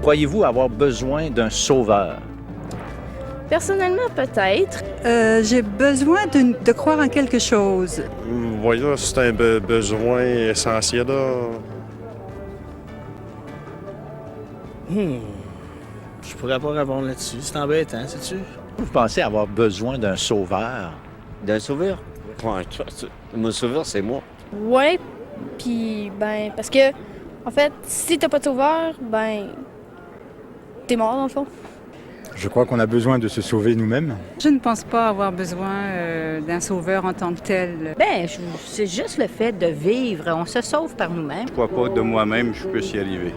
Croyez-vous avoir besoin d'un sauveur? Personnellement, peut-être. J'ai besoin de croire en quelque chose. Voilà, c'est un besoin essentiel, là. Je pourrais pas répondre là-dessus. C'est embêtant, sais-tu? Vous pensez avoir besoin d'un sauveur? D'un sauveur? Ouais, mon sauveur, c'est moi. Ouais, puis parce que, en fait, si t'as pas de sauveur, t'es mort dans le fond. Je crois qu'on a besoin de se sauver nous-mêmes. Je ne pense pas avoir besoin d'un sauveur en tant que tel. C'est juste le fait de vivre. On se sauve par nous-mêmes. Je crois pas de moi-même, je peux y arriver.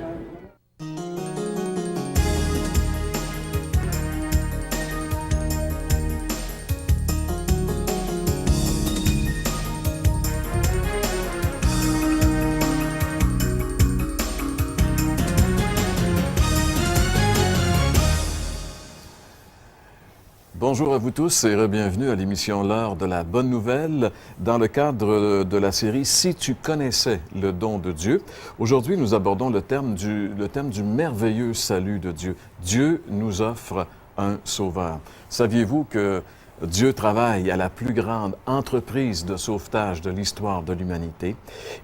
Bonjour à vous tous et bienvenue à l'émission L'heure de la bonne nouvelle dans le cadre de la série Si tu connaissais le don de Dieu. Aujourd'hui, nous abordons le thème du merveilleux salut de Dieu. Dieu nous offre un sauveur. Saviez-vous que Dieu travaille à la plus grande entreprise de sauvetage de l'histoire de l'humanité?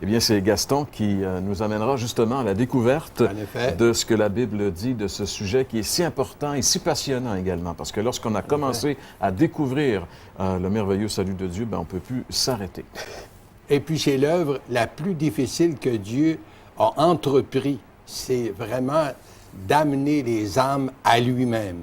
Eh bien, c'est Gaston qui nous amènera justement à la découverte de ce que la Bible dit de ce sujet qui est si important et si passionnant également. Parce que lorsqu'on a commencé à découvrir le merveilleux salut de Dieu, on ne peut plus s'arrêter. Et puis, c'est l'œuvre la plus difficile que Dieu a entrepris. C'est vraiment d'amener les âmes à lui-même.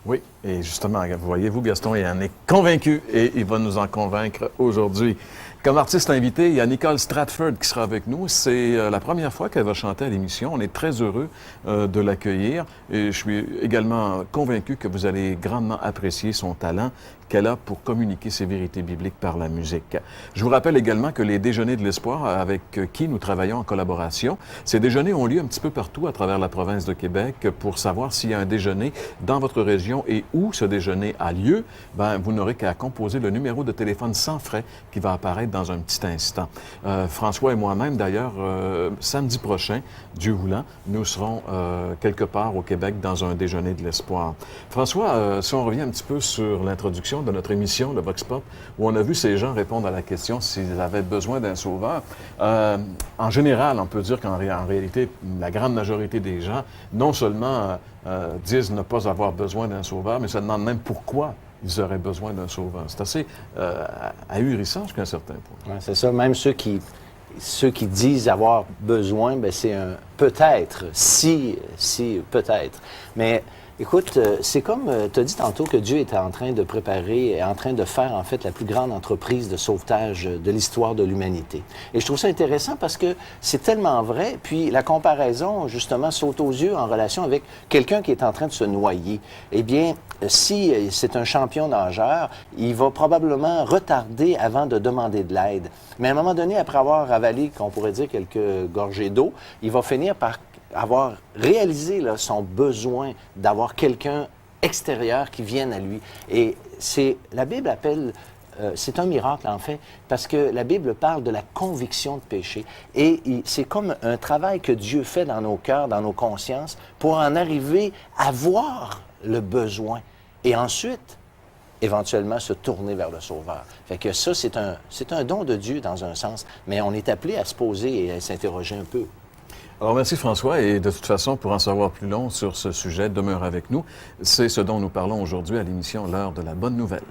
Oui, et justement, vous voyez-vous, Gaston, il en est convaincu et il va nous en convaincre aujourd'hui. Comme artiste invité, il y a Nicole Stratford qui sera avec nous. C'est la première fois qu'elle va chanter à l'émission. On est très heureux de l'accueillir et je suis également convaincu que vous allez grandement apprécier son talent qu'elle a pour communiquer ses vérités bibliques par la musique. Je vous rappelle également que les Déjeuners de l'Espoir, avec qui nous travaillons en collaboration, ces déjeuners ont lieu un petit peu partout à travers la province de Québec. Pour savoir s'il y a un déjeuner dans votre région et où ce déjeuner a lieu, vous n'aurez qu'à composer le numéro de téléphone sans frais qui va apparaître dans un petit instant. François et moi-même, d'ailleurs, samedi prochain, Dieu voulant, nous serons quelque part au Québec dans un Déjeuner de l'Espoir. François, si on revient un petit peu sur l'introduction de notre émission, le Vox Pop, où on a vu ces gens répondre à la question s'ils avaient besoin d'un sauveur. En général, on peut dire qu'en réalité, la grande majorité des gens, non seulement disent ne pas avoir besoin d'un sauveur, mais se demandent même pourquoi ils auraient besoin d'un sauveur. C'est assez ahurissant jusqu'à un certain point. Ouais, c'est ça. Même ceux qui disent avoir besoin, c'est un peut-être, si, peut-être. Mais écoute, c'est comme tu as dit tantôt que Dieu était en train de préparer, en train de faire en fait la plus grande entreprise de sauvetage de l'histoire de l'humanité. Et je trouve ça intéressant parce que c'est tellement vrai, puis la comparaison justement saute aux yeux en relation avec quelqu'un qui est en train de se noyer. Eh bien, si c'est un champion nageur, il va probablement retarder avant de demander de l'aide. Mais à un moment donné, après avoir avalé, qu'on pourrait dire, quelques gorgées d'eau, il va finir par avoir réalisé son besoin d'avoir quelqu'un extérieur qui vienne à lui. Et la Bible appelle, c'est un miracle en fait, parce que la Bible parle de la conviction de péché. Et c'est comme un travail que Dieu fait dans nos cœurs, dans nos consciences, pour en arriver à voir le besoin. Et ensuite, éventuellement, se tourner vers le Sauveur. Fait que ça, c'est un don de Dieu dans un sens, mais on est appelé à se poser et à s'interroger un peu. Alors, merci François. Et de toute façon, pour en savoir plus long sur ce sujet, demeure avec nous. C'est ce dont nous parlons aujourd'hui à l'émission L'heure de la bonne nouvelle.